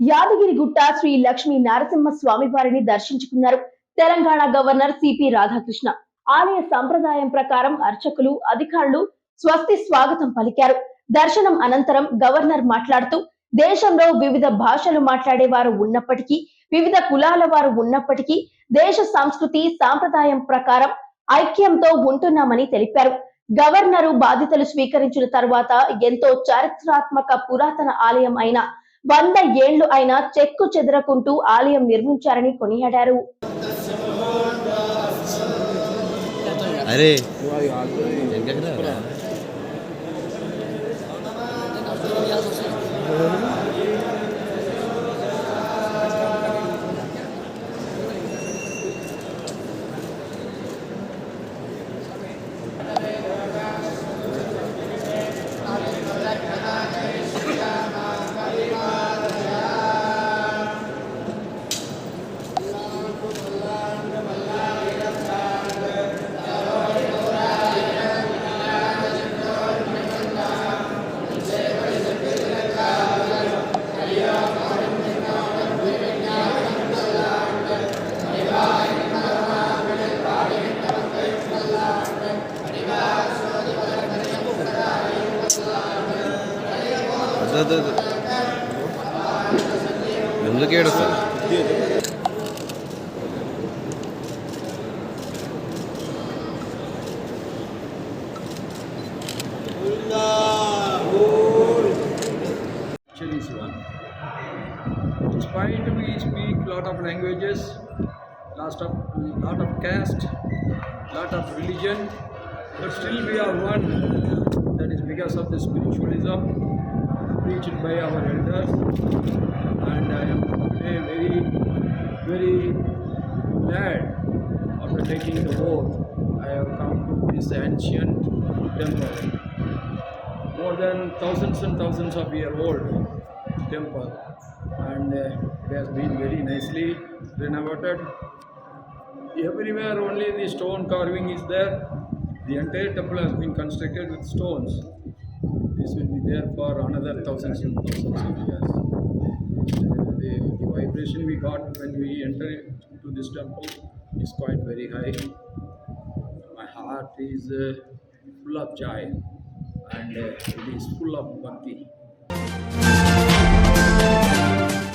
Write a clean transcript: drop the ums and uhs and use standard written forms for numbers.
యాదగిరిగుట్ట శ్రీ లక్ష్మీ నరసింహ స్వామి వారిని దర్శించుకున్నారు Telangana governor CP Radhakrishna. ఆలయ సంప్రదాయం ప్రకారం అర్చకులు, అధికారులు స్వస్తి స్వాగతం పలికారు. దర్శనం అనంతరం గవర్నర్ మాట్లాడుతూ, దేశంలో వివిధ భాషలు మాట్లాడేవారు ఉన్నప్పటికీ, వివిధ కులాల వారు ఉన్నప్పటికీ దేశ సంస్కృతి సాంప్రదాయం ప్రకారం ఐక్యంతో ఉంటున్నామని తెలిపారు. గవర్నరు బాధ్యతలు స్వీకరించిన తర్వాత ఎంతో చారిత్రాత్మక పురాతన ఆలయం అయిన 100 ఏళ్లు అయినా చెక్కు చెదరకుంటూ ఆలయం నిర్మించారని కొనియాడారు. ఎందుకు ఏడుస్తారు? Despite we speak lot of languages, lot of caste, lot of religion, but still we are one. That is because of the spiritualism preached by our elders, and I am today very glad after taking the vote. I have come to this ancient temple, more than thousands and thousands of year old temple, and it has been very nicely renovated. Everywhere only the stone carving is there. The entire temple has been constructed with stones. This will be there for another thousands and thousands of years. The vibration we got when we enter into this temple is quite very high. My heart is full of joy, and it is full of bhakti.